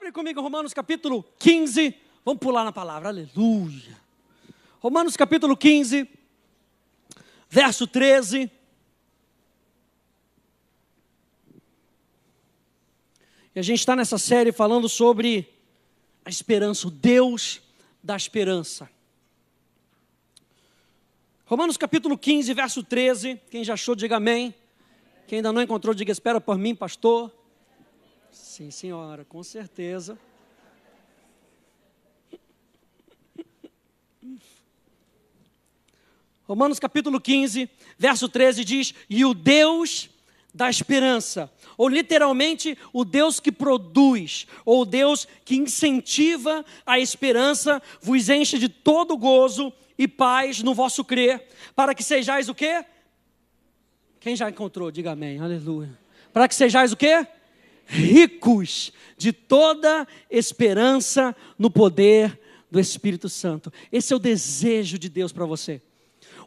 Abre comigo Romanos capítulo 15. Vamos pular na palavra, aleluia. Romanos capítulo 15, verso 13. E a gente está nessa série falando sobre a esperança, o Deus da esperança. Romanos capítulo 15, verso 13. Quem já achou, diga amém. Quem ainda não encontrou, diga espera por mim, pastor. Sim, senhora, com certeza. Romanos capítulo 15, verso 13 diz: e o Deus da esperança, ou literalmente o Deus que produz, ou o Deus que incentiva a esperança, vos enche de todo gozo e paz no vosso crer, para que sejais o quê? Quem já encontrou, diga amém, aleluia. Para que sejais o quê? Ricos de toda esperança no poder do Espírito Santo. Esse é o desejo de Deus para você.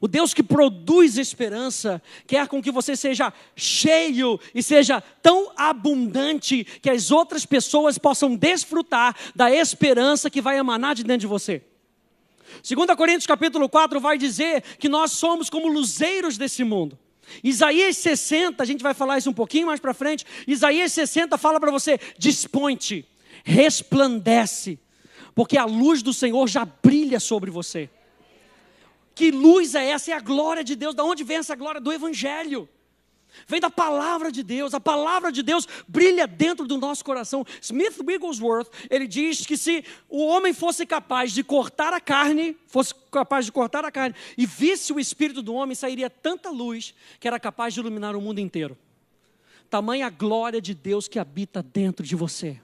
O Deus que produz esperança quer com que você seja cheio e seja tão abundante que as outras pessoas possam desfrutar da esperança que vai emanar de dentro de você. 2 Coríntios capítulo 4 vai dizer que nós somos como luzeiros desse mundo. Isaías 60, a gente vai falar isso um pouquinho mais para frente. Isaías 60 fala para você: dispõe-te, resplandece, porque a luz do Senhor já brilha sobre você. Que luz é essa? É a glória de Deus. Da onde vem essa glória? Do Evangelho. Vem da palavra de Deus. A palavra de Deus brilha dentro do nosso coração. Smith Wigglesworth, ele diz que se o homem fosse capaz de cortar a carne, e visse o espírito do homem, sairia tanta luz que era capaz de iluminar o mundo inteiro. Tamanha a glória de Deus que habita dentro de você.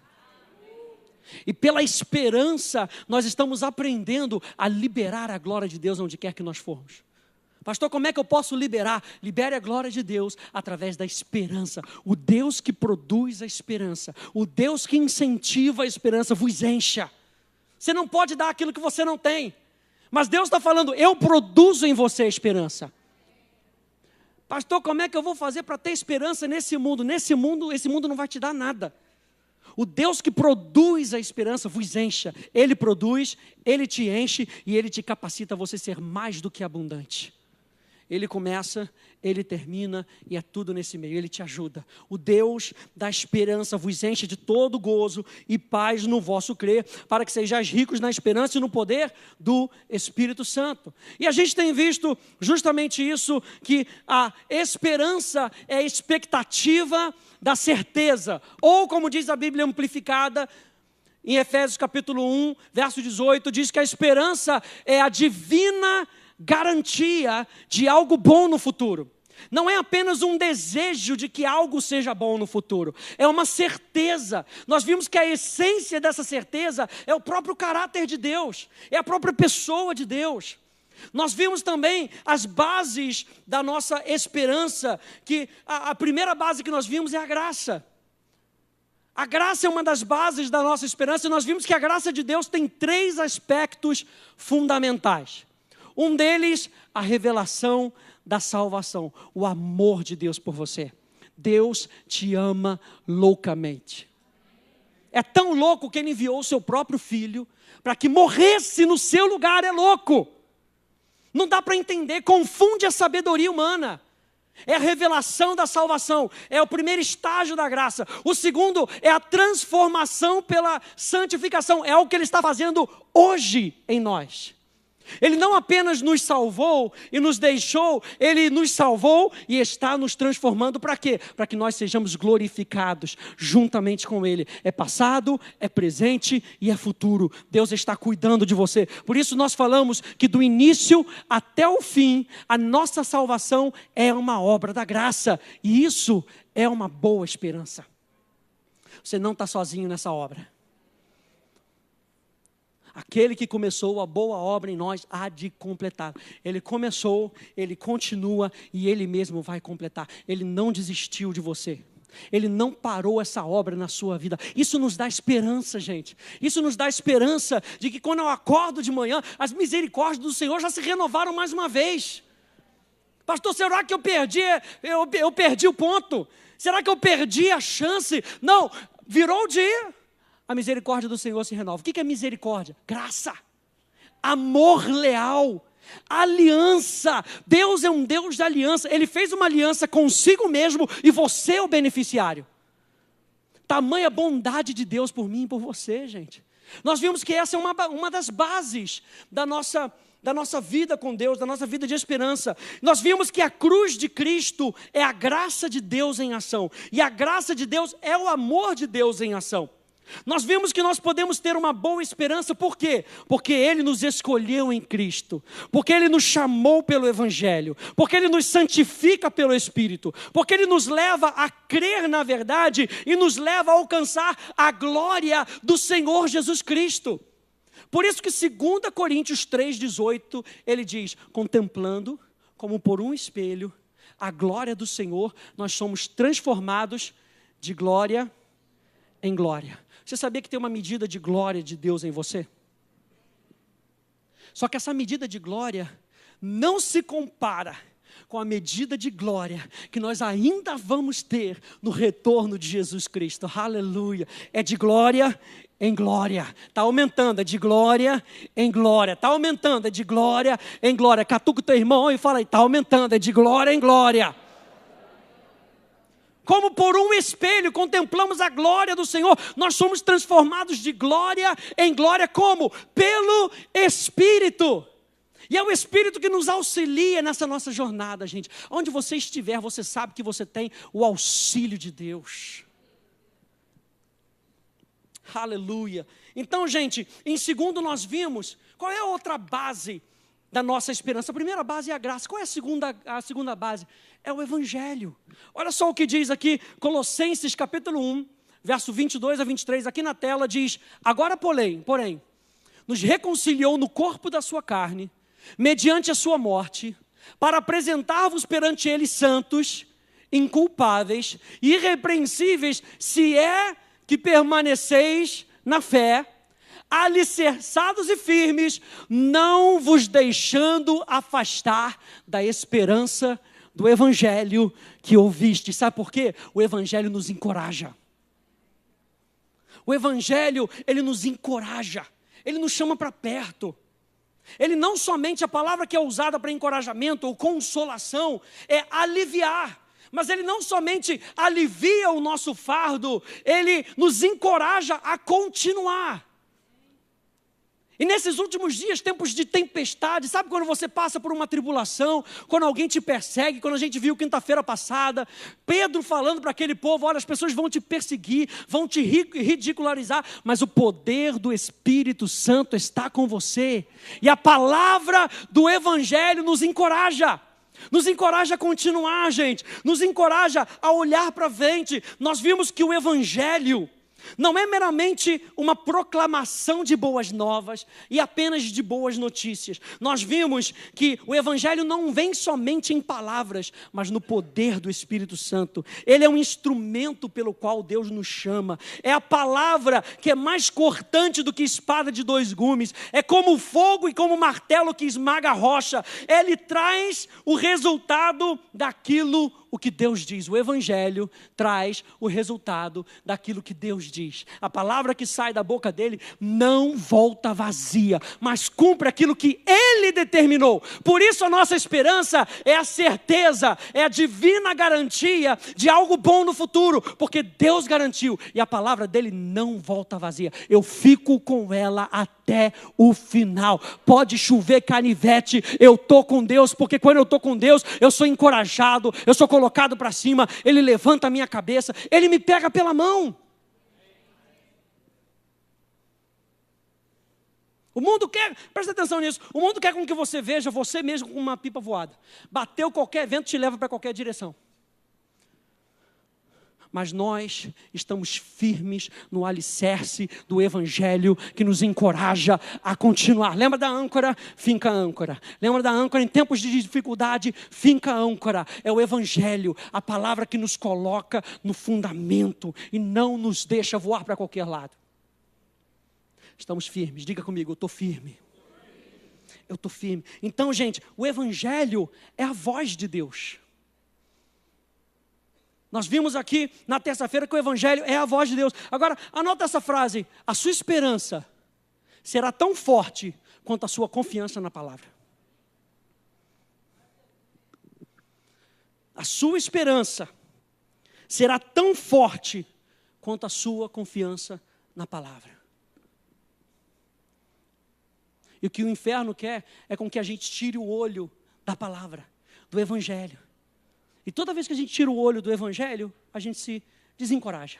E pela esperança, nós estamos aprendendo a liberar a glória de Deus onde quer que nós formos. Pastor, como é que eu posso liberar? Libere a glória de Deus através da esperança. O Deus que produz a esperança, o Deus que incentiva a esperança, vos encha. Você não pode dar aquilo que você não tem. Mas Deus está falando: eu produzo em você a esperança. Pastor, como é que eu vou fazer para ter esperança nesse mundo? Esse mundo não vai te dar nada. O Deus que produz a esperança vos encha. Ele produz, Ele te enche e Ele te capacita a você ser mais do que abundante. Ele começa, Ele termina e é tudo nesse meio. Ele te ajuda. O Deus da esperança vos enche de todo gozo e paz no vosso crer, para que sejais ricos na esperança e no poder do Espírito Santo. E a gente tem visto justamente isso, que a esperança é a expectativa da certeza. Ou como diz a Bíblia amplificada, em Efésios capítulo 1, verso 18, diz que a esperança é a divina garantia de algo bom no futuro. Não é apenas um desejo de que algo seja bom no futuro, é uma certeza. Nós vimos que a essência dessa certeza é o próprio caráter de Deus, é a própria pessoa de Deus. Nós vimos também as bases da nossa esperança, que a primeira base que nós vimos é a graça. A graça é uma das bases da nossa esperança, e nós vimos que a graça de Deus tem 3 aspectos fundamentais. Um deles, a revelação da salvação, o amor de Deus por você. Deus te ama loucamente. É tão louco que Ele enviou o seu próprio filho para que morresse no seu lugar. É louco. Não dá para entender, confunde a sabedoria humana. É a revelação da salvação, é o primeiro estágio da graça. O segundo é a transformação pela santificação, é algo que Ele está fazendo hoje em nós. Ele não apenas nos salvou e nos deixou, Ele nos salvou e está nos transformando para quê? Para que nós sejamos glorificados juntamente com Ele. É passado, é presente e é futuro. Deus está cuidando de você. Por isso nós falamos que do início até o fim, a nossa salvação é uma obra da graça. E isso é uma boa esperança. Você não está sozinho nessa obra. Aquele que começou a boa obra em nós há de completar. Ele começou, Ele continua e Ele mesmo vai completar. Ele não desistiu de você. Ele não parou essa obra na sua vida. Isso nos dá esperança, gente. Isso nos dá esperança de que quando eu acordo de manhã, as misericórdias do Senhor já se renovaram mais uma vez. Pastor, será que eu perdi o ponto? Será que eu perdi a chance? Não, virou o dia. a misericórdia do Senhor se renova. O que é misericórdia? Graça, amor leal, aliança. Deus é um Deus de aliança. Ele fez uma aliança consigo mesmo e você é o beneficiário. Tamanha bondade de Deus por mim e por você, gente. Nós vimos que essa é uma das bases da nossa vida com Deus, da nossa vida de esperança. Nós vimos que a cruz de Cristo é a graça de Deus em ação. E a graça de Deus é o amor de Deus em ação. Nós vimos que nós podemos ter uma boa esperança, por quê? Porque Ele nos escolheu em Cristo, porque Ele nos chamou pelo Evangelho, porque Ele nos santifica pelo Espírito, porque Ele nos leva a crer na verdade e nos leva a alcançar a glória do Senhor Jesus Cristo. Por isso que 2 Coríntios 3,18, ele diz, contemplando como por um espelho a glória do Senhor, nós somos transformados de glória em glória. Você sabia que tem uma medida de glória de Deus em você? Só que essa medida de glória não se compara com a medida de glória que nós ainda vamos ter no retorno de Jesus Cristo. Aleluia! É de glória em glória. Está aumentando, é de glória em glória. Está aumentando, é de glória em glória. Catuca o teu irmão e fala aí, está aumentando, é de glória em glória. Como por um espelho contemplamos a glória do Senhor, nós somos transformados de glória em glória, como? Pelo Espírito. E é o Espírito que nos auxilia nessa nossa jornada, gente. Onde você estiver, você sabe que você tem o auxílio de Deus. Aleluia. Então, gente, em segundo nós vimos, qual é a outra base da nossa esperança? A primeira base é a graça. Qual é a segunda base? É o Evangelho. Olha só o que diz aqui, Colossenses capítulo 1, verso 22 a 23, aqui na tela diz, agora porém, nos reconciliou no corpo da sua carne, mediante a sua morte, para apresentar-vos perante ele santos, inculpáveis, irrepreensíveis, se é que permaneceis na fé, alicerçados e firmes, não vos deixando afastar da esperança do Evangelho que ouviste. Sabe por quê? O Evangelho nos encoraja. O Evangelho, ele nos encoraja. Ele nos chama para perto. Ele não somente, a palavra que é usada para encorajamento ou consolação, é aliviar. Mas ele não somente alivia o nosso fardo, ele nos encoraja a continuar. E nesses últimos dias, tempos de tempestade, sabe quando você passa por uma tribulação, quando alguém te persegue, quando a gente viu quinta-feira passada, Pedro falando para aquele povo, olha, as pessoas vão te perseguir, vão te ridicularizar, mas o poder do Espírito Santo está com você. E a palavra do Evangelho nos encoraja a continuar, gente, nos encoraja a olhar para frente. Nós vimos que o Evangelho não é meramente uma proclamação de boas novas e apenas de boas notícias. Nós vimos que o Evangelho não vem somente em palavras, mas no poder do Espírito Santo. Ele é um instrumento pelo qual Deus nos chama. É a palavra que é mais cortante do que espada de dois gumes. É como o fogo e como o martelo que esmaga a rocha. Ele traz o resultado daquilo o que Deus diz. O Evangelho traz o resultado daquilo que Deus diz. A palavra que sai da boca dele não volta vazia, mas cumpre aquilo que ele determinou. Por isso a nossa esperança é a certeza, é a divina garantia de algo bom no futuro, porque Deus garantiu e a palavra dele não volta vazia. Eu fico com ela até o final. Pode chover canivete, eu estou com Deus, porque quando eu estou com Deus, eu sou encorajado, eu sou colocado para cima, ele levanta a minha cabeça, ele me pega pela mão. O mundo quer, presta atenção nisso, o mundo quer com que você veja você mesmo com uma pipa voada. Bateu qualquer vento, te leva para qualquer direção. Mas nós estamos firmes no alicerce do Evangelho que nos encoraja a continuar. Lembra da âncora? Finca a âncora. Lembra da âncora? Em tempos de dificuldade, finca a âncora. É o Evangelho, a palavra que nos coloca no fundamento e não nos deixa voar para qualquer lado. Estamos firmes. Diga comigo, eu estou firme. Eu estou firme. Então, gente, o Evangelho é a voz de Deus. Nós vimos aqui na terça-feira que o Evangelho é a voz de Deus. Agora, anota essa frase: a sua esperança será tão forte quanto a sua confiança na palavra. A sua esperança será tão forte quanto a sua confiança na palavra. E o que o inferno quer é com que a gente tire o olho da palavra, do Evangelho. E toda vez que a gente tira o olho do Evangelho, a gente se desencoraja.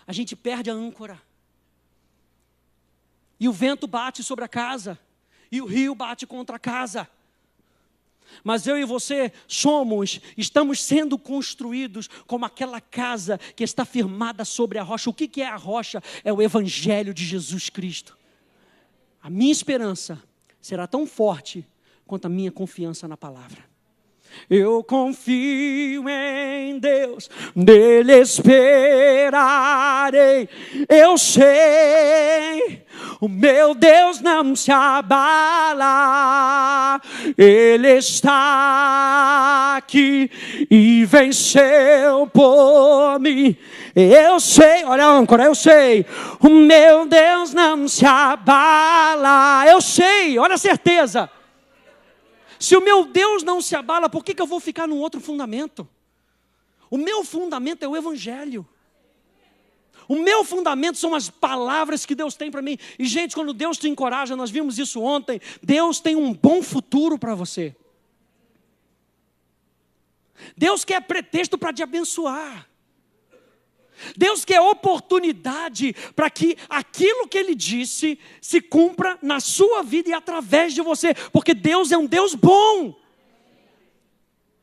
A gente perde a âncora. E o vento bate sobre a casa, e o rio bate contra a casa. Mas eu e você estamos sendo construídos como aquela casa que está firmada sobre a rocha. O que é a rocha? É o Evangelho de Jesus Cristo. A minha esperança será tão forte quanto a minha confiança na palavra. Eu confio em Deus, nele esperarei. Eu sei, o meu Deus não se abala. Ele está aqui e venceu por mim. Eu sei, olha a âncora, eu sei, o meu Deus não se abala. Eu sei, olha a certeza. Se o meu Deus não se abala, por que eu vou ficar num outro fundamento? O meu fundamento é o Evangelho. O meu fundamento são as palavras que Deus tem para mim. E gente, quando Deus te encoraja, nós vimos isso ontem, Deus tem um bom futuro para você. Deus quer pretexto para te abençoar. Deus quer oportunidade para que aquilo que Ele disse se cumpra na sua vida e através de você, porque Deus é um Deus bom.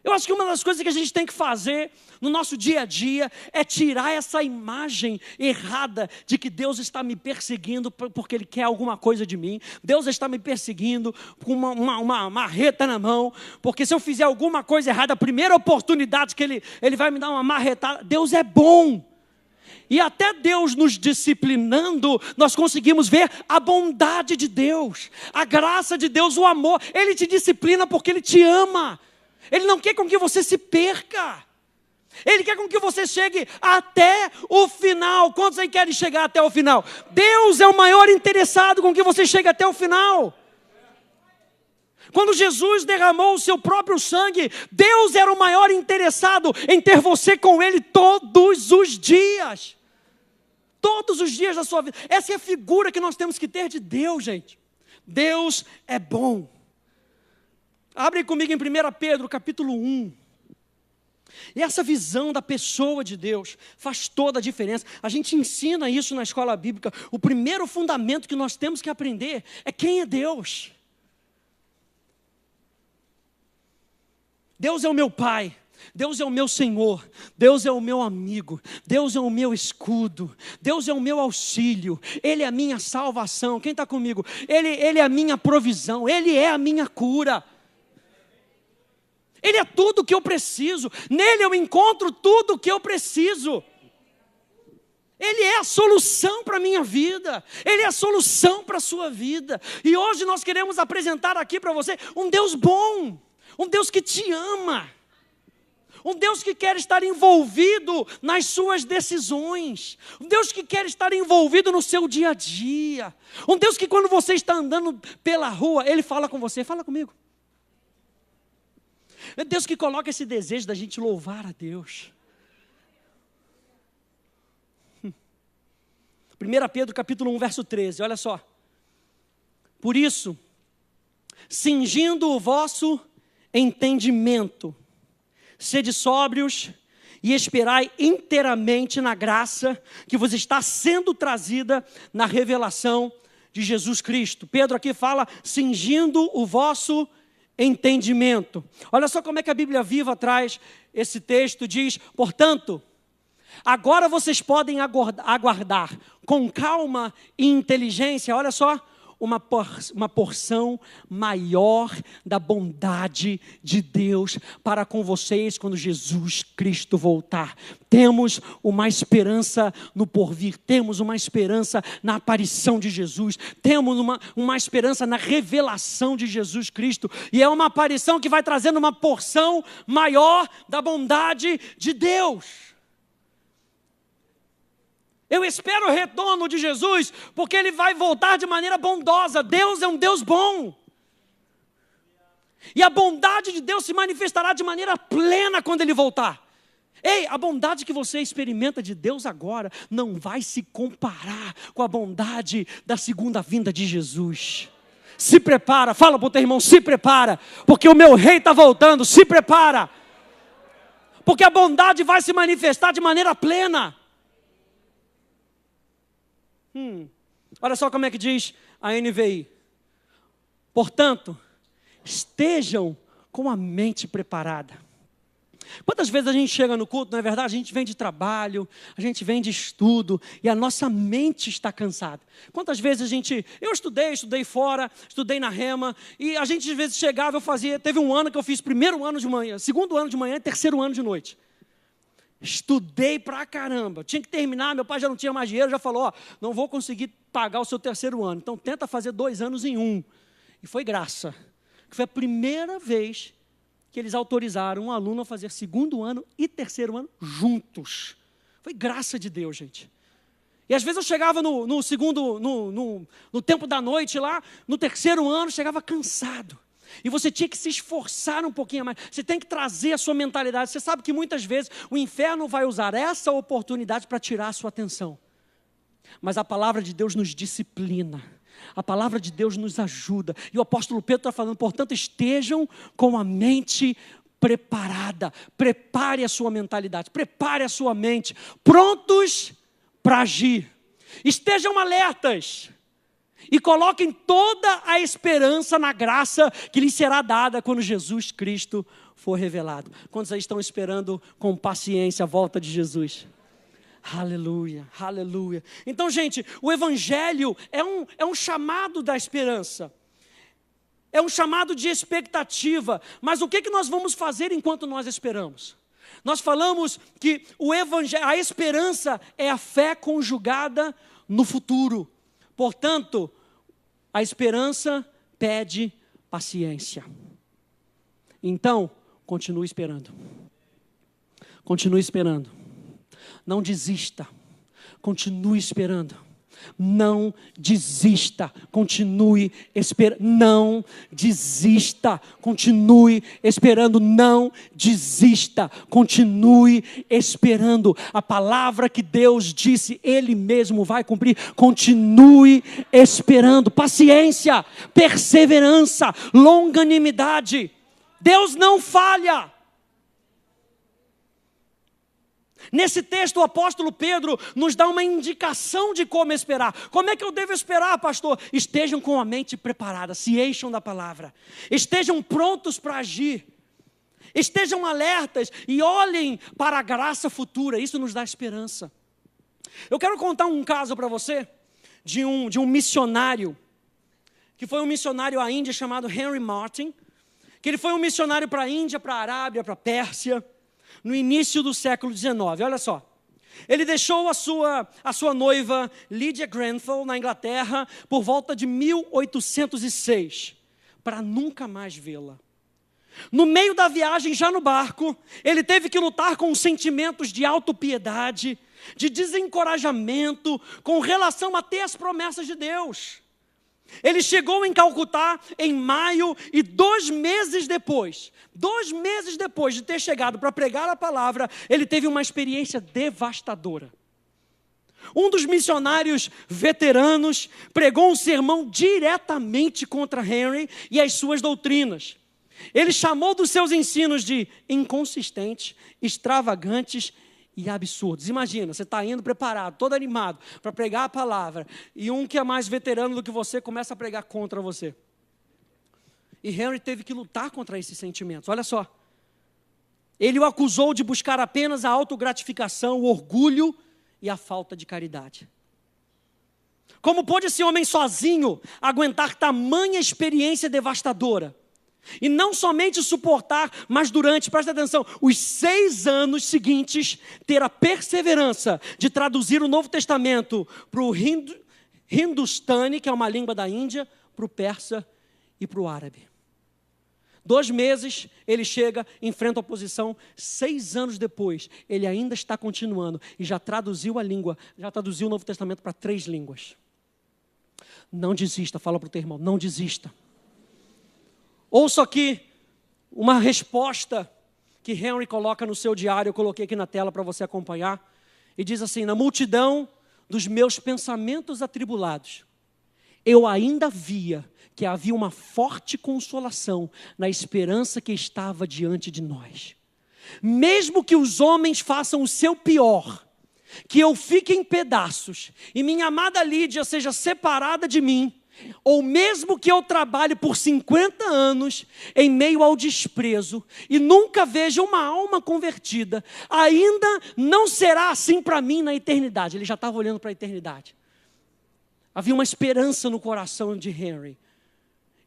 Eu acho que uma das coisas que a gente tem que fazer no nosso dia a dia é tirar essa imagem errada de que Deus está me perseguindo porque Ele quer alguma coisa de mim. Deus está me perseguindo com uma marreta na mão, porque se eu fizer alguma coisa errada, a primeira oportunidade que Ele vai me dar uma marretada. Deus é bom. E até Deus nos disciplinando, nós conseguimos ver a bondade de Deus, a graça de Deus, o amor. Ele te disciplina porque Ele te ama. Ele não quer com que você se perca. Ele quer com que você chegue até o final. Quantos aí querem chegar até o final? Deus é o maior interessado com que você chegue até o final. Quando Jesus derramou o seu próprio sangue, Deus era o maior interessado em ter você com Ele todos os dias. Todos os dias da sua vida. Essa é a figura que nós temos que ter de Deus, gente. Deus é bom. Abre comigo em 1 Pedro, capítulo 1. E essa visão da pessoa de Deus faz toda a diferença. A gente ensina isso na escola bíblica. O primeiro fundamento que nós temos que aprender é quem é Deus. Deus é o meu Pai, Deus é o meu Senhor, Deus é o meu amigo, Deus é o meu escudo, Deus é o meu auxílio, Ele é a minha salvação. Quem está comigo? Ele é a minha provisão, Ele é a minha cura. Ele é tudo o que eu preciso, nele eu encontro tudo o que eu preciso. Ele é a solução para a minha vida, Ele é a solução para a sua vida. E hoje nós queremos apresentar aqui para você um Deus bom. Um Deus que te ama. Um Deus que quer estar envolvido nas suas decisões. Um Deus que quer estar envolvido no seu dia a dia. Um Deus que quando você está andando pela rua, Ele fala com você. Fala comigo. É Deus que coloca esse desejo da gente louvar a Deus. 1 Pedro capítulo 1, verso 13, olha só. Por isso, cingindo o vosso entendimento, sede sóbrios e esperai inteiramente na graça que vos está sendo trazida na revelação de Jesus Cristo. Pedro aqui fala, cingindo o vosso entendimento. Olha só como é que a Bíblia Viva traz esse texto, diz, portanto, agora vocês podem aguardar com calma e inteligência, olha só, uma porção maior da bondade de Deus para com vocês quando Jesus Cristo voltar. Temos uma esperança no porvir, temos uma esperança na aparição de Jesus, temos uma esperança na revelação de Jesus Cristo, e é uma aparição que vai trazendo uma porção maior da bondade de Deus. Eu espero o retorno de Jesus, porque Ele vai voltar de maneira bondosa. Deus é um Deus bom. E a bondade de Deus se manifestará de maneira plena quando Ele voltar. Ei, a bondade que você experimenta de Deus agora não vai se comparar com a bondade da segunda vinda de Jesus. Se prepara, fala para o teu irmão, se prepara, porque o meu rei está voltando, se prepara. Porque a bondade vai se manifestar de maneira plena. Olha só como é que diz a NVI. Portanto, estejam com a mente preparada. Quantas vezes a gente chega no culto, não é verdade? A gente vem de trabalho, a gente vem de estudo e a nossa mente está cansada. Quantas vezes eu estudei fora, estudei na Rema, e a gente às vezes chegava, teve um ano que eu fiz primeiro ano de manhã, segundo ano de manhã e terceiro ano de noite. Estudei pra caramba, tinha que terminar, meu pai já não tinha mais dinheiro, já falou, não vou conseguir pagar o seu terceiro ano, então tenta fazer 2 anos em 1. E foi graça, que foi a primeira vez que eles autorizaram um aluno a fazer segundo ano e terceiro ano juntos. Foi graça de Deus, gente. E às vezes eu chegava no tempo da noite lá, no terceiro ano, chegava cansado. E você tinha que se esforçar um pouquinho mais. Você tem que trazer a sua mentalidade. Você sabe que muitas vezes o inferno vai usar essa oportunidade para tirar a sua atenção. Mas a palavra de Deus nos disciplina. A palavra de Deus nos ajuda. E o apóstolo Pedro está falando, portanto, estejam com a mente preparada. Prepare a sua mentalidade, prepare a sua mente, prontos para agir. Estejam alertas. E coloquem toda a esperança na graça que lhes será dada quando Jesus Cristo for revelado. Quantos aí estão esperando com paciência a volta de Jesus? Aleluia, aleluia. Então, gente, o Evangelho é um chamado da esperança. É um chamado de expectativa. Mas o que nós vamos fazer enquanto nós esperamos? Nós falamos que a esperança é a fé conjugada no futuro. Portanto, a esperança pede paciência. Então, continue esperando. Continue esperando. Não desista. Continue esperando. Não desista, continue esperando. Não desista, continue esperando. Não desista, continue esperando. A palavra que Deus disse, Ele mesmo vai cumprir. Continue esperando. Paciência, perseverança, longanimidade. Deus não falha. Nesse texto, o apóstolo Pedro nos dá uma indicação de como esperar. Como é que eu devo esperar, pastor? Estejam com a mente preparada, se encham da palavra. Estejam prontos para agir. Estejam alertas e olhem para a graça futura. Isso nos dá esperança. Eu quero contar um caso para você de um missionário, que foi um missionário à Índia chamado Henry Martyn, que ele foi um missionário para a Índia, para a Arábia, para a Pérsia, no início do século XIX, olha só. Ele deixou a sua noiva Lydia Grenfell na Inglaterra por volta de 1806, para nunca mais vê-la. No meio da viagem, já no barco, ele teve que lutar com sentimentos de autopiedade, de desencorajamento, com relação a ter as promessas de Deus. Ele chegou em Calcutá em maio e 2 meses depois de ter chegado para pregar a palavra, ele teve uma experiência devastadora. Um dos missionários veteranos pregou um sermão diretamente contra Henry e as suas doutrinas. Ele chamou dos seus ensinos de inconsistentes, extravagantes e absurdos. Imagina, você está indo preparado, todo animado para pregar a palavra, e um que é mais veterano do que você começa a pregar contra você. E Henry teve que lutar contra esses sentimentos. Olha só. Ele o acusou de buscar apenas a autogratificação, o orgulho e a falta de caridade. Como pôde esse homem sozinho aguentar tamanha experiência devastadora? E não somente suportar, mas durante, presta atenção, os 6 anos seguintes, ter a perseverança de traduzir o Novo Testamento para o hindustani, que é uma língua da Índia, para o persa e para o árabe. 2 meses, ele chega, enfrenta a oposição. 6 anos depois, ele ainda está continuando e já traduziu a língua, já traduziu o Novo Testamento para 3 línguas. Não desista, fala para o teu irmão, não desista. Ouça aqui uma resposta que Henry coloca no seu diário, eu coloquei aqui na tela para você acompanhar, e diz assim: na multidão dos meus pensamentos atribulados, eu ainda via que havia uma forte consolação na esperança que estava diante de nós. Mesmo que os homens façam o seu pior, que eu fique em pedaços e minha amada Lídia seja separada de mim, ou mesmo que eu trabalhe por 50 anos em meio ao desprezo e nunca veja uma alma convertida, ainda não será assim para mim na eternidade. Ele já estava olhando para a eternidade. Havia uma esperança no coração de Henry.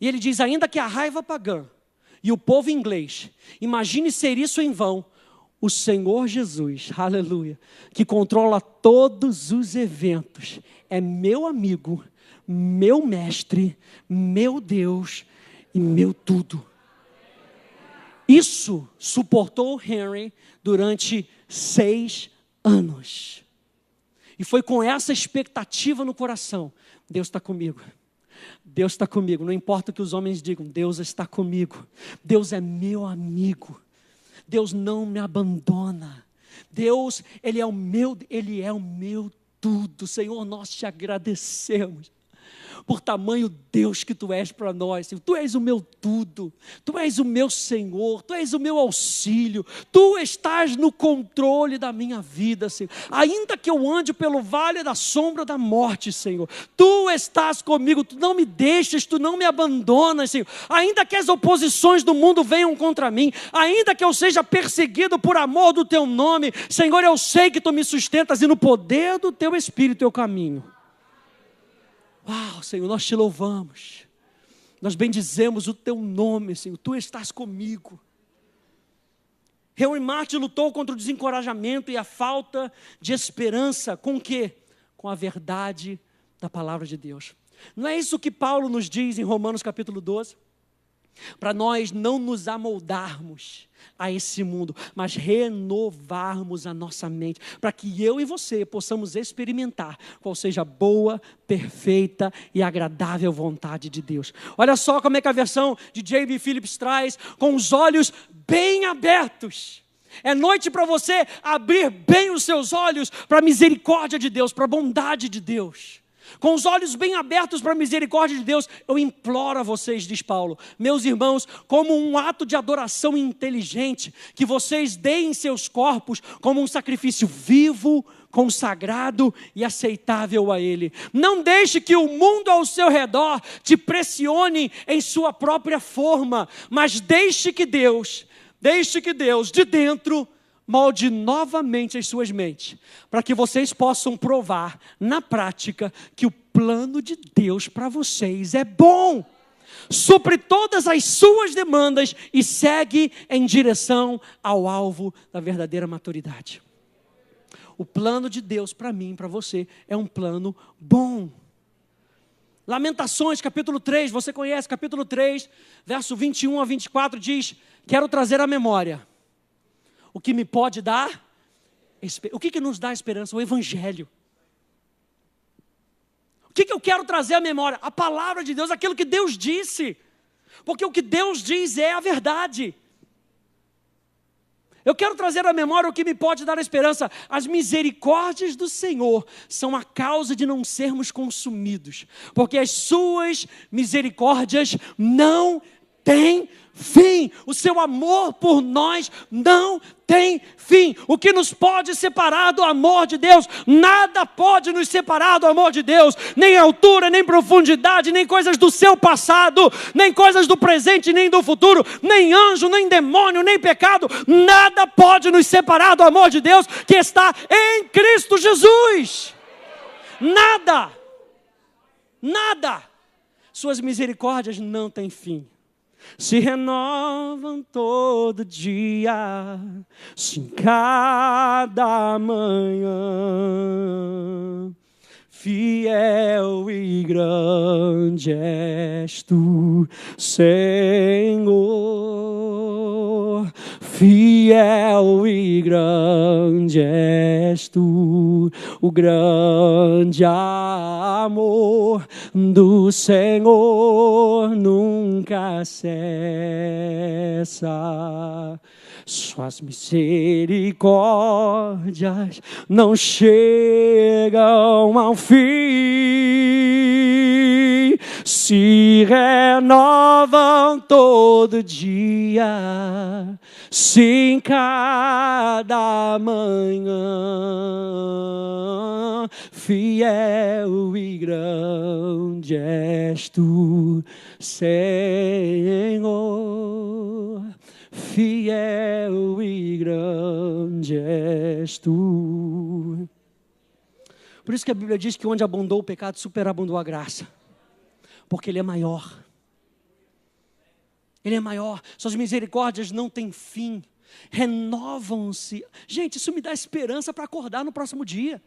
E ele diz: ainda que a raiva pagã e o povo inglês imagine ser isso em vão, o Senhor Jesus, aleluia, que controla todos os eventos, é meu amigo, meu mestre, meu Deus e meu tudo. Isso suportou Henry durante 6 anos. E foi com essa expectativa no coração: Deus está comigo. Deus está comigo, não importa o que os homens digam, Deus está comigo. Deus é meu amigo. Deus não me abandona. Deus, Ele é o meu tudo. Senhor, nós te agradecemos por tamanho Deus que Tu és para nós, Senhor. Tu és o meu tudo, Tu és o meu Senhor, Tu és o meu auxílio, Tu estás no controle da minha vida, Senhor. Ainda que eu ande pelo vale da sombra da morte, Senhor, Tu estás comigo, Tu não me deixas, Tu não me abandonas, Senhor. Ainda que as oposições do mundo venham contra mim, ainda que eu seja perseguido por amor do Teu nome, Senhor, eu sei que Tu me sustentas e no poder do Teu Espírito eu caminho. Uau, Senhor, nós te louvamos, nós bendizemos o Teu nome, Senhor, Tu estás comigo. Henry Martyn lutou contra o desencorajamento e a falta de esperança, com o quê? Com a verdade da palavra de Deus. Não é isso que Paulo nos diz em Romanos capítulo 12? Para nós não nos amoldarmos a esse mundo, mas renovarmos a nossa mente, para que eu e você possamos experimentar qual seja a boa, perfeita e agradável vontade de Deus. Olha só como é que a versão de J.B. Phillips traz: com os olhos bem abertos. É noite para você abrir bem os seus olhos para a misericórdia de Deus, para a bondade de Deus. Com os olhos bem abertos para a misericórdia de Deus, eu imploro a vocês, diz Paulo, meus irmãos, como um ato de adoração inteligente, que vocês deem seus corpos como um sacrifício vivo, consagrado e aceitável a Ele. Não deixe que o mundo ao seu redor te pressione em sua própria forma, mas deixe que Deus de dentro molde novamente as suas mentes, para que vocês possam provar na prática que o plano de Deus para vocês é bom, supre todas as suas demandas e segue em direção ao alvo da verdadeira maturidade. O plano de Deus para mim e para você é um plano bom. Lamentações, capítulo 3, você conhece, capítulo 3, verso 21 a 24, diz: quero trazer à memória o que me pode dar, o que nos dá esperança? O Evangelho. O que eu quero trazer à memória? A palavra de Deus, aquilo que Deus disse, porque o que Deus diz é a verdade. Eu quero trazer à memória o que me pode dar esperança. As misericórdias do Senhor são a causa de não sermos consumidos, porque as suas misericórdias não têm fim. O seu amor por nós não tem fim. O que nos pode separar do amor de Deus? Nada pode nos separar do amor de Deus. Nem altura, nem profundidade, nem coisas do seu passado, nem coisas do presente, nem do futuro, nem anjo, nem demônio, nem pecado. Nada pode nos separar do amor de Deus que está em Cristo Jesus. Nada. Nada. Suas misericórdias não têm fim. Se renovam todo dia, sim, cada manhã. Fiel e grande és tu, Senhor. Fiel e grande és tu, o grande amor do Senhor nunca cessa. Suas misericórdias não chegam ao fim, se renovam todo dia, sim, cada manhã. Fiel e grande és tu, Senhor. Fiel e grande és tu. Por isso que a Bíblia diz que onde abundou o pecado, superabundou a graça. Porque Ele é maior. Ele é maior. Suas misericórdias não têm fim. Renovam-se. Gente, isso me dá esperança para acordar no próximo dia.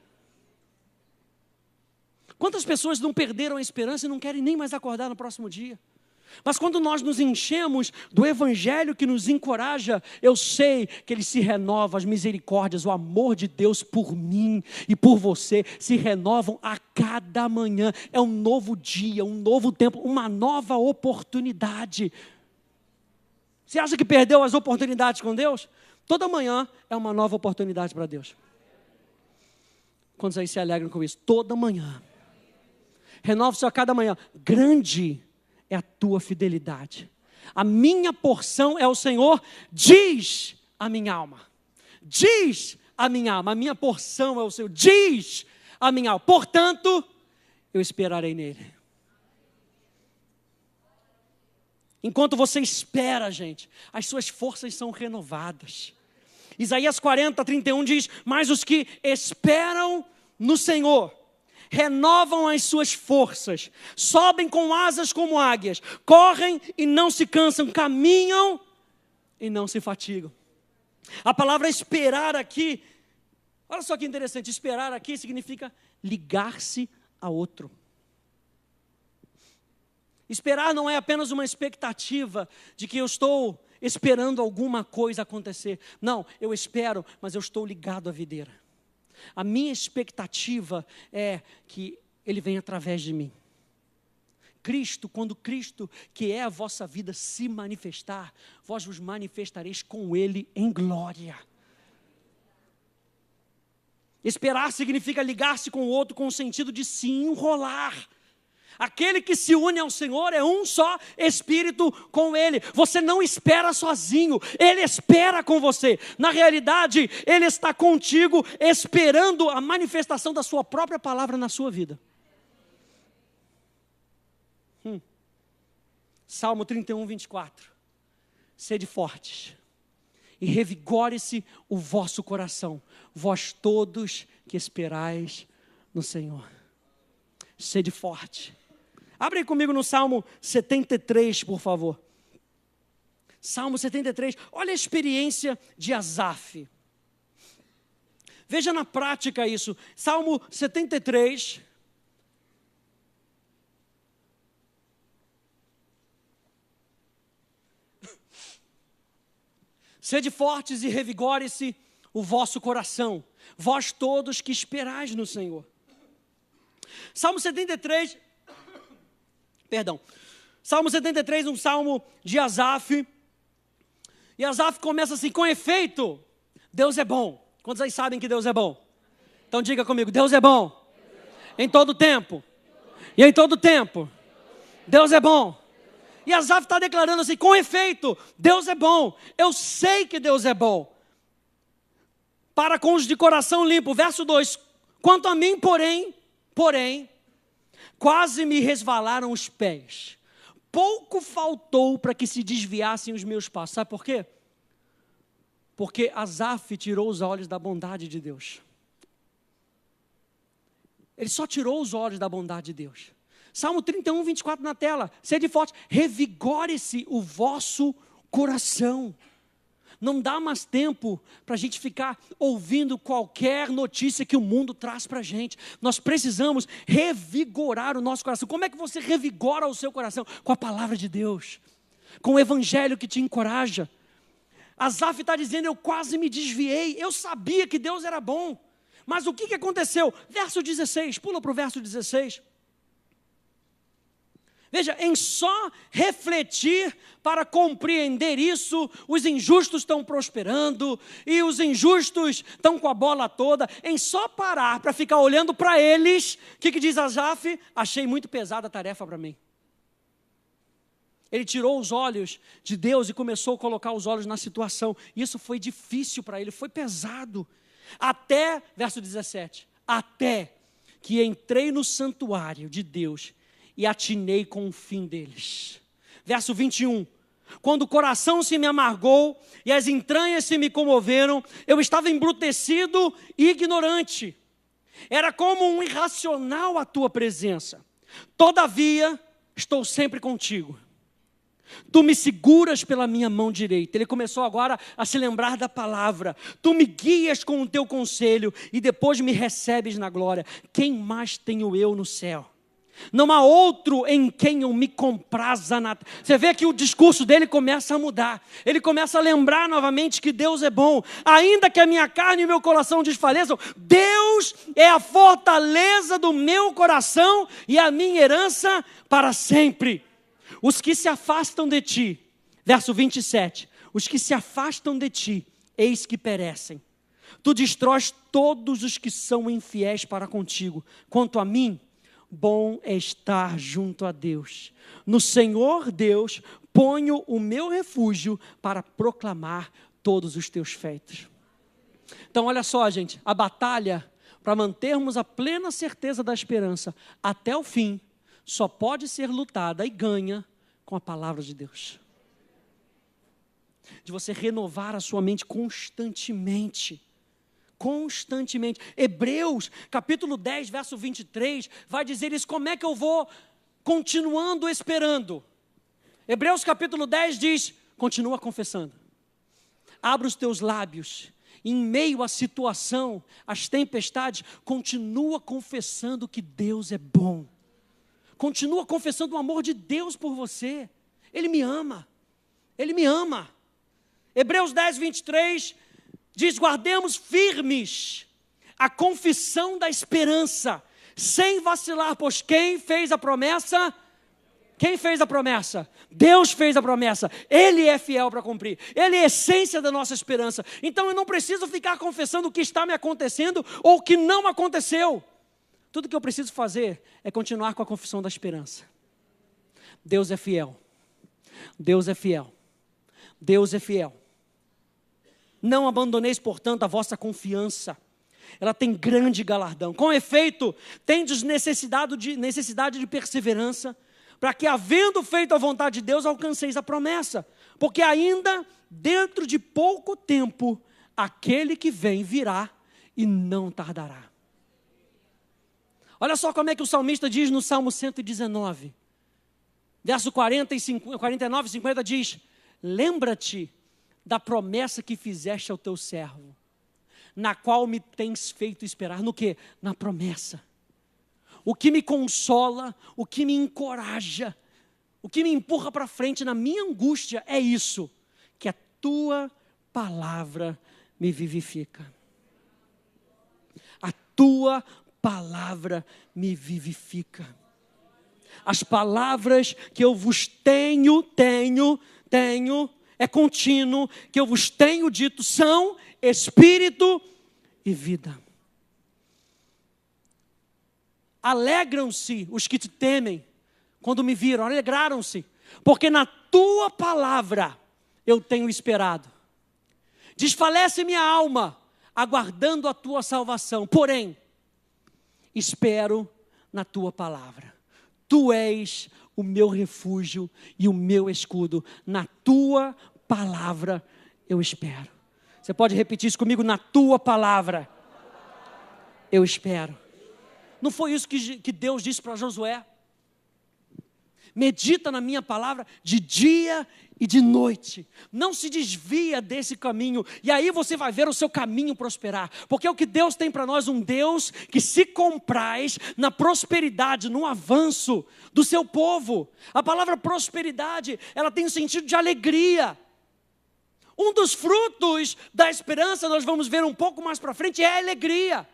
Quantas pessoas não perderam a esperança e não querem nem mais acordar no próximo dia? Mas quando nós nos enchemos do Evangelho que nos encoraja, eu sei que ele se renova, as misericórdias, o amor de Deus por mim e por você se renovam a cada manhã. É um novo dia, um novo tempo, uma nova oportunidade. Você acha que perdeu as oportunidades com Deus? Toda manhã é uma nova oportunidade para Deus. Quantos aí se alegram com isso? Toda manhã. Renova-se a cada manhã. Grande é a tua fidelidade. A minha porção é o Senhor, diz a minha alma. Diz a minha alma, a minha porção é o Senhor, diz a minha alma. Portanto, eu esperarei nele. Enquanto você espera, gente, as suas forças são renovadas. Isaías 40:31 diz: mas os que esperam no Senhor renovam as suas forças, sobem com asas como águias, correm e não se cansam, caminham e não se fatigam. A palavra esperar aqui, olha só que interessante, esperar aqui significa ligar-se a outro. Esperar não é apenas uma expectativa de que eu estou esperando alguma coisa acontecer. Não, eu espero, mas eu estou ligado à videira. A minha expectativa é que Ele venha através de mim. Cristo, quando Cristo, que é a vossa vida, se manifestar, vós vos manifestareis com Ele em glória. Esperar significa ligar-se com o outro com o sentido de se enrolar. Aquele que se une ao Senhor é um só espírito com Ele. Você não espera sozinho, Ele espera com você. Na realidade, Ele está contigo, esperando a manifestação da sua própria palavra na sua vida. Salmo 31:24. Sede fortes e revigore-se o vosso coração, vós todos que esperais no Senhor. Sede forte. Abre comigo no Salmo 73, por favor. Salmo 73, olha a experiência de Asaf. Veja na prática isso. Salmo 73. Sede fortes e revigore-se o vosso coração, vós todos que esperais no Senhor. Salmo 73, Salmo 73, um salmo de Asaf. E Asaf começa assim: com efeito, Deus é bom. Quantos aí sabem que Deus é bom? Então diga comigo: Deus é bom. Em todo tempo. E em todo tempo. Deus é bom. E Asaf está declarando assim: com efeito, Deus é bom. Eu sei que Deus é bom. Para com os de coração limpo. Verso 2. Quanto a mim, porém, quase me resvalaram os pés. Pouco faltou para que se desviassem os meus passos. Sabe por quê? Porque Asaf tirou os olhos da bondade de Deus. Ele só tirou os olhos da bondade de Deus. Salmo 31, 24 na tela. Sede forte, revigore-se o vosso coração. Não dá mais tempo para a gente ficar ouvindo qualquer notícia que o mundo traz para a gente. Nós precisamos revigorar o nosso coração. Como é que você revigora o seu coração? Com a palavra de Deus, com o evangelho que te encoraja. Asaf está dizendo, eu quase me desviei, eu sabia que Deus era bom. Mas o que aconteceu? Verso 16, pula para o verso 16. Veja, em só refletir para compreender isso, os injustos estão prosperando e os injustos estão com a bola toda. Em só parar para ficar olhando para eles, o que diz Asaf? Achei muito pesada a tarefa para mim. Ele tirou os olhos de Deus e começou a colocar os olhos na situação. Isso foi difícil para ele, foi pesado. Até, verso 17, até que entrei no santuário de Deus e atinei com o fim deles. Verso 21, quando o coração se me amargou e as entranhas se me comoveram, eu estava embrutecido e ignorante. Era como um irracional a tua presença. Todavia, estou sempre contigo. Tu me seguras pela minha mão direita. Ele começou agora a se lembrar da palavra. Tu me guias com o teu conselho e depois me recebes na glória. Quem mais tenho eu no céu? Não há outro em quem eu me compraza. Você vê que o discurso dele começa a mudar. Ele começa a lembrar novamente que Deus é bom. Ainda que a minha carne e o meu coração desfaleçam, Deus é a fortaleza do meu coração e a minha herança para sempre. Os que se afastam de ti, verso 27, os que se afastam de ti, eis que perecem. Tu destróis todos os que são infiéis para contigo. Quanto a mim, bom é estar junto a Deus. No Senhor Deus, ponho o meu refúgio para proclamar todos os teus feitos. Então olha só, gente, a batalha para mantermos a plena certeza da esperança até o fim, só pode ser lutada e ganha com a palavra de Deus. De você renovar a sua mente constantemente. Constantemente. Hebreus, capítulo 10, verso 23, vai dizer isso. Como é que eu vou continuando esperando? Hebreus, capítulo 10 diz, continua confessando. Abra os teus lábios. Em meio à situação, às tempestades, continua confessando que Deus é bom. Continua confessando o amor de Deus por você. Ele me ama. Ele me ama. Hebreus 10, 23 diz, guardemos firmes a confissão da esperança, sem vacilar, pois quem fez a promessa? Quem fez a promessa? Deus fez a promessa. Ele é fiel para cumprir. Ele é a essência da nossa esperança. Então eu não preciso ficar confessando o que está me acontecendo ou o que não aconteceu. Tudo que eu preciso fazer é continuar com a confissão da esperança. Deus é fiel. Deus é fiel. Deus é fiel. Não abandoneis, portanto, a vossa confiança. Ela tem grande galardão. Com efeito, tendes necessidade de perseverança, para que, havendo feito a vontade de Deus, alcanceis a promessa. Porque ainda, dentro de pouco tempo, aquele que vem virá e não tardará. Olha só como é que o salmista diz no Salmo 119. Verso 49 e 50 diz, lembra-te da promessa que fizeste ao teu servo, na qual me tens feito esperar. No quê? Na promessa. O que me consola, o que me encoraja, o que me empurra para frente na minha angústia é isso, que a tua palavra me vivifica. A tua palavra me vivifica. As palavras que eu vos tenho, é contínuo, que eu vos tenho dito, são espírito e vida. Alegram-se os que te temem, quando me viram, alegraram-se, porque na tua palavra eu tenho esperado. Desfalece minha alma, aguardando a tua salvação, porém, espero na tua palavra. Tu és o meu refúgio e o meu escudo. Na tua palavra eu espero. Você pode repetir isso comigo? Na tua palavra eu espero. Não foi isso que Deus disse para Josué? medita na minha palavra de dia e de noite. Não se desvia desse caminho. E aí você vai ver o seu caminho prosperar. Porque é o que Deus tem para nós, um Deus que se compraz na prosperidade, no avanço do seu povo. A palavra prosperidade, ela tem um sentido de alegria. Um dos frutos da esperança, nós vamos ver um pouco mais para frente, é a alegria.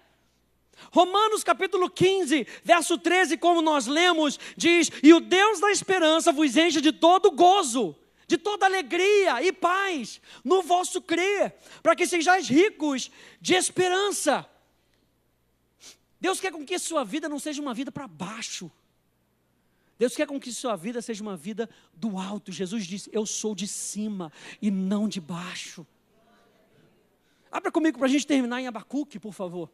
Romanos capítulo 15, verso 13, como nós lemos, diz: e o Deus da esperança vos enche de todo gozo, de toda alegria e paz, no vosso crer, para que sejais ricos de esperança. Deus quer com que sua vida não seja uma vida para baixo. Deus quer com que sua vida seja uma vida do alto. Jesus disse: eu sou de cima e não de baixo. Abra comigo para a gente terminar em Abacuque, por favor.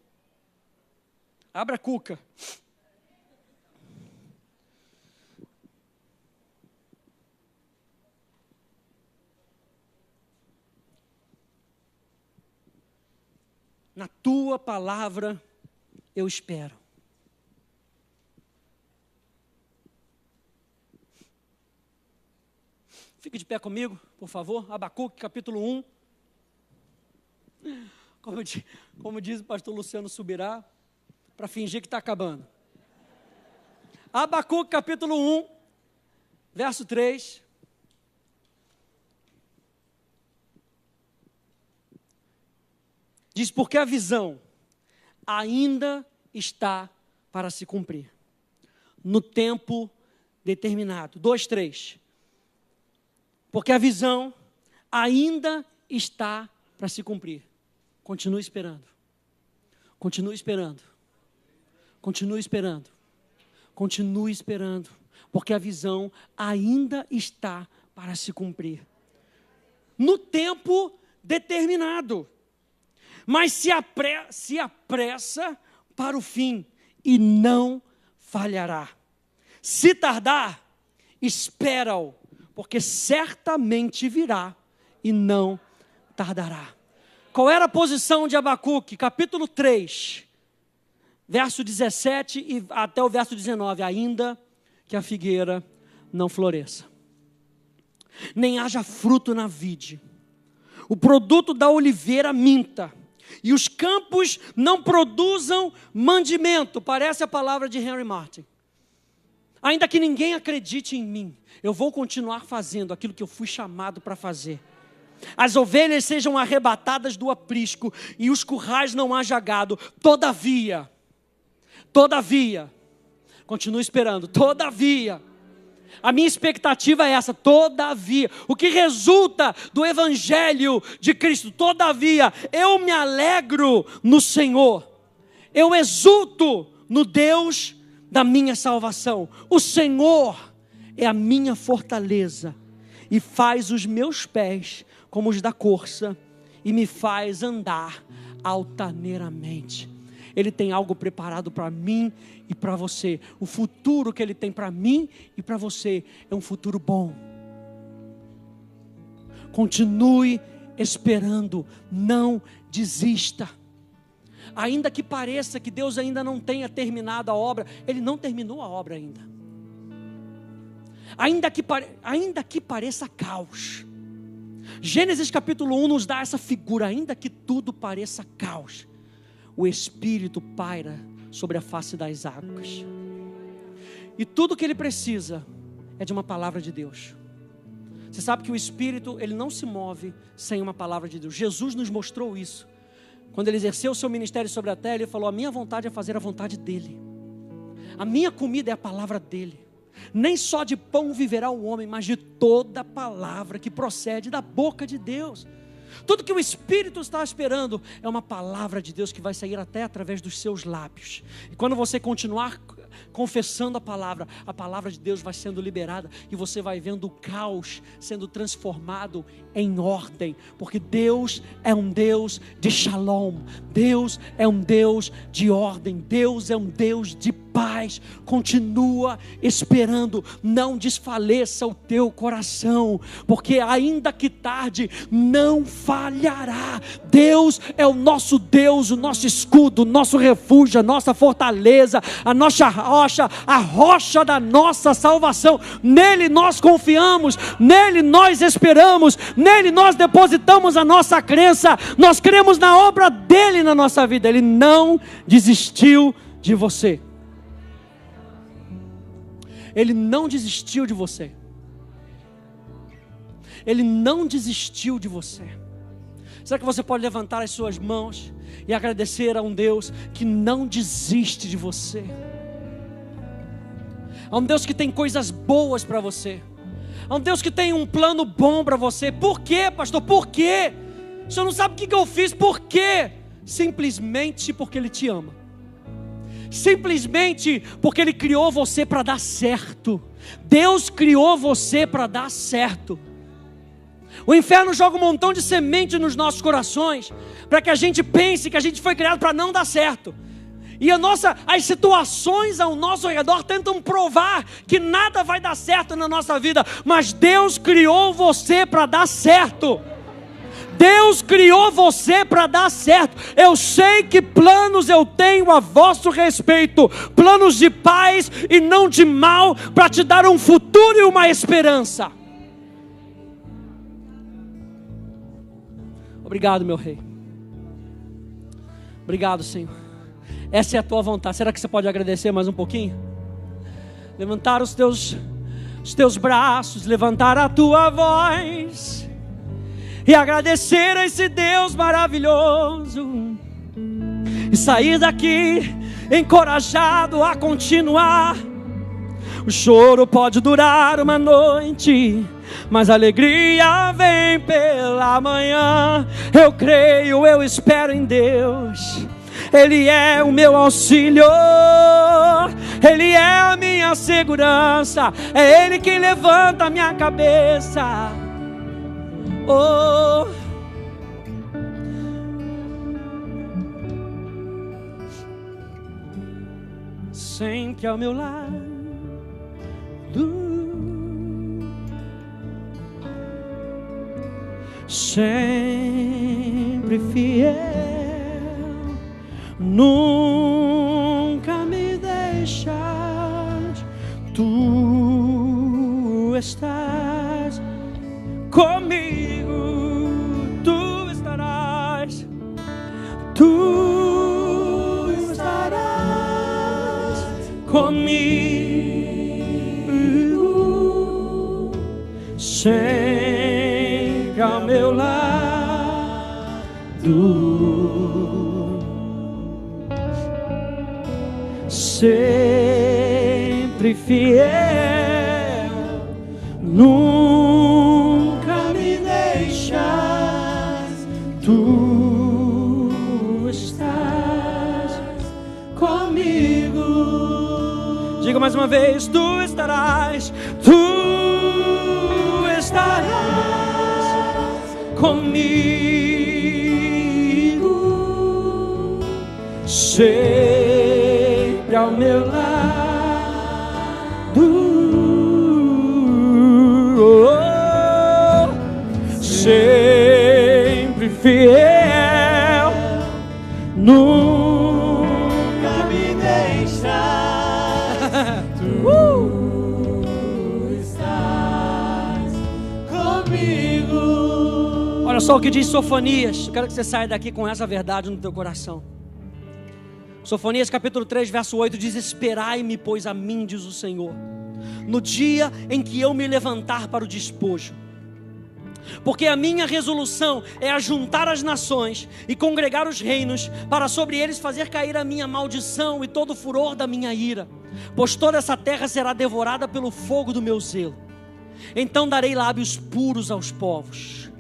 Abra a cuca. Na tua palavra eu espero. Fique de pé comigo, por favor. Abacuque, capítulo 1. Como diz o pastor Luciano Subirá, para fingir que está acabando. Abacuque, capítulo 1, verso 3. Diz: porque a visão ainda está para se cumprir, no tempo determinado. 2:3. Porque a visão ainda está para se cumprir. Continue esperando. Continue esperando. Continue esperando. Continue esperando. Porque a visão ainda está para se cumprir. No tempo determinado. Mas se apressa para o fim e não falhará. Se tardar, espera-o, porque certamente virá e não tardará. Qual era a posição de Abacuque? Capítulo 3, verso 17 e até o verso 19. Ainda que a figueira não floresça, nem haja fruto na vide, o produto da oliveira minta, e os campos não produzam mandimento. Parece a palavra de Henry Martin. Ainda que ninguém acredite em mim, eu vou continuar fazendo aquilo que eu fui chamado para fazer. As ovelhas sejam arrebatadas do aprisco e os currais não haja gado. Todavia, continue esperando, todavia, a minha expectativa é essa, todavia, o que resulta do Evangelho de Cristo, todavia, eu me alegro no Senhor, eu exulto no Deus da minha salvação. O Senhor é a minha fortaleza e faz os meus pés como os da corça e me faz andar altaneiramente. Ele tem algo preparado para mim e para você. O futuro que Ele tem para mim e para você é um futuro bom. Continue esperando, não desista. Ainda que pareça que Deus ainda não tenha terminado a obra, Ele não terminou a obra ainda. Ainda que pareça caos. Gênesis capítulo 1 nos dá essa figura, ainda que tudo pareça caos, o Espírito paira sobre a face das águas. E tudo que ele precisa é de uma palavra de Deus. Você sabe que o Espírito, ele não se move sem uma palavra de Deus. Jesus nos mostrou isso. Quando ele exerceu o seu ministério sobre a terra, ele falou: a minha vontade é fazer a vontade dele. A minha comida é a palavra dele. Nem só de pão viverá o homem, mas de toda palavra que procede da boca de Deus. Tudo que o Espírito está esperando é uma palavra de Deus que vai sair até através dos seus lábios. E quando você continuar confessando a palavra de Deus vai sendo liberada e você vai vendo o caos sendo transformado em ordem, porque Deus é um Deus de shalom, Deus é um Deus de ordem, Deus é um Deus de paz, continua esperando, não desfaleça o teu coração, porque ainda que tarde, não falhará. Deus é o nosso Deus, o nosso escudo, o nosso refúgio, a nossa fortaleza, a nossa rocha, a rocha da nossa salvação. Nele nós confiamos, nele nós esperamos, nele nós depositamos a nossa crença, nós cremos na obra dele na nossa vida. Ele não desistiu de você. Ele não desistiu de você. Ele não desistiu de você. Será que você pode levantar as suas mãos e agradecer a um Deus que não desiste de você? A um Deus que tem coisas boas para você. A um Deus que tem um plano bom para você. Por quê, pastor? Por quê? O senhor não sabe o que eu fiz. Por quê? Simplesmente porque Ele te ama. Simplesmente porque Ele criou você para dar certo. Deus criou você para dar certo. O inferno joga um montão de semente nos nossos corações, para que a gente pense que a gente foi criado para não dar certo. E as situações ao nosso redor tentam provar que nada vai dar certo na nossa vida. Mas Deus criou você para dar certo. Deus criou você para dar certo. Eu sei que planos eu tenho a vosso respeito, planos de paz e não de mal, para te dar um futuro e uma esperança. Obrigado, meu rei. Obrigado, Senhor. Essa é a tua vontade. Será que você pode agradecer mais um pouquinho? Levantar os teus braços, levantar a tua voz e agradecer a esse Deus maravilhoso, e sair daqui encorajado a continuar. O choro pode durar uma noite, mas a alegria vem pela manhã. Eu creio, eu espero em Deus. Ele é o meu auxílio, Ele é a minha segurança, é Ele quem levanta a minha cabeça. Oh, sempre ao meu lado, sempre fiel, nunca me deixas, tu estás comigo, tu estarás comigo, sempre ao meu lado, sempre fiel, nunca me deixas, tu estás comigo. Diga mais uma vez, tu estarás comigo, sempre ao meu lado, sempre fiel, nunca me deixas, tu estás comigo. Olha só o que diz Sofonias. Eu quero que você saia daqui com essa verdade no teu coração. Sofonias capítulo 3, verso 8 diz: esperai-me, pois a mim, diz o Senhor, no dia em que eu me levantar para o despojo. Porque a minha resolução é ajuntar as nações e congregar os reinos, para sobre eles fazer cair a minha maldição e todo o furor da minha ira. Pois toda essa terra será devorada pelo fogo do meu zelo. Então darei lábios puros aos povos.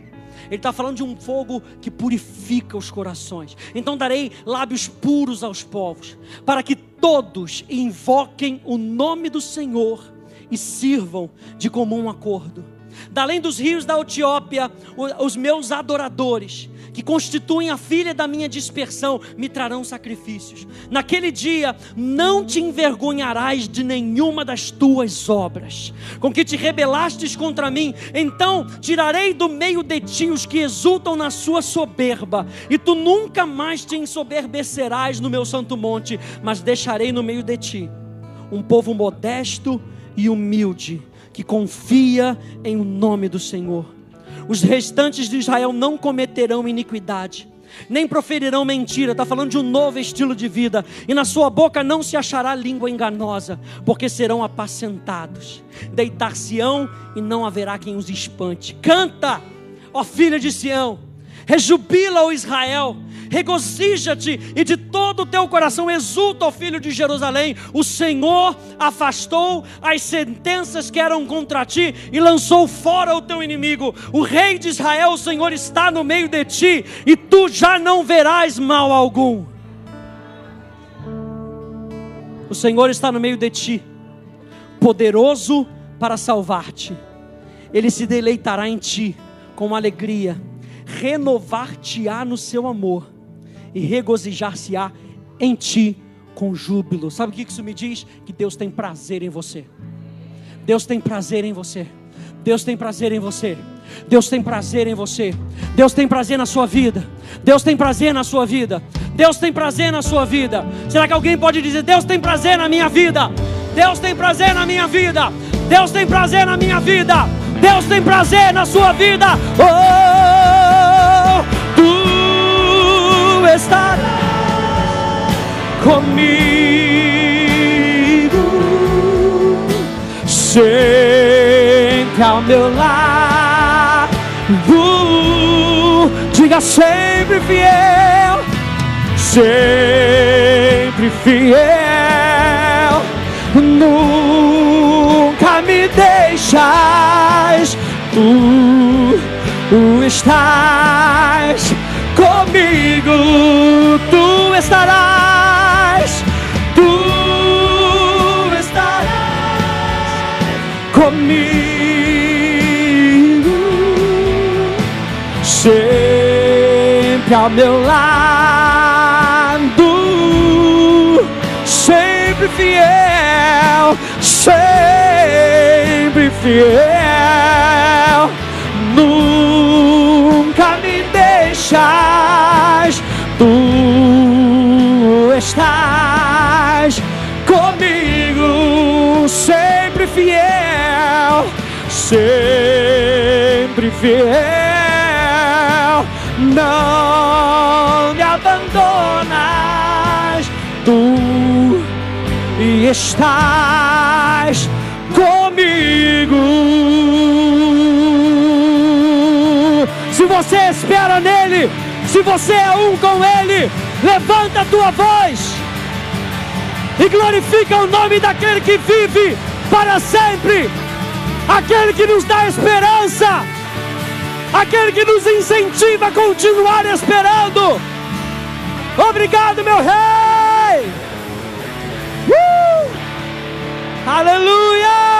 Ele está falando de um fogo que purifica os corações. Então darei lábios puros aos povos, para que todos invoquem o nome do Senhor e sirvam de comum acordo. Da além dos rios da Etiópia, os meus adoradores, que constituem a filha da minha dispersão, me trarão sacrifícios. Naquele dia não te envergonharás de nenhuma das tuas obras, com que te rebelastes contra mim. Então tirarei do meio de ti os que exultam na sua soberba, e tu nunca mais te ensoberbecerás no meu santo monte, mas deixarei no meio de ti um povo modesto e humilde, que confia em o nome do Senhor. Os restantes de Israel não cometerão iniquidade, nem proferirão mentira. Está falando de um novo estilo de vida. E na sua boca não se achará língua enganosa, porque serão apacentados, deitar-se-ão e não haverá quem os espante. Canta, ó filha de Sião, rejubila, ó Israel, regozija-te e de todo o teu coração exulta, ó filho de Jerusalém. O Senhor afastou as sentenças que eram contra ti e lançou fora o teu inimigo. O rei de Israel, o Senhor, está no meio de ti, e tu já não verás mal algum. O Senhor está no meio de ti, poderoso para salvar-te. Ele se deleitará em ti com alegria, renovar-te-á no seu amor e regozijar-se-á em ti com júbilo. Sabe o que isso me diz? Que Deus tem prazer em você. Deus tem prazer em você. Deus tem prazer em você. Deus tem prazer em você. Deus tem prazer na sua vida. Deus tem prazer na sua vida. Deus tem prazer na sua vida. Será que alguém pode dizer: Deus tem prazer na minha vida? Deus tem prazer na minha vida. Deus tem prazer na minha vida. Deus tem prazer na sua vida. Oh, tu estarás comigo, sempre ao meu lado. Diga: sempre fiel, sempre fiel, nunca me deixas. Tu estás comigo, tu estarás comigo, sempre ao meu lado, sempre fiel, sempre fiel, nunca me deixas. Tu estás comigo, sempre fiel, sempre fiel, não me abandonas. Tu estás comigo. Se você espera nele, se você é um com ele, levanta a tua voz e glorifica o nome daquele que vive para sempre, aquele que nos dá esperança, aquele que nos incentiva a continuar esperando. Obrigado, meu Rei. Aleluia!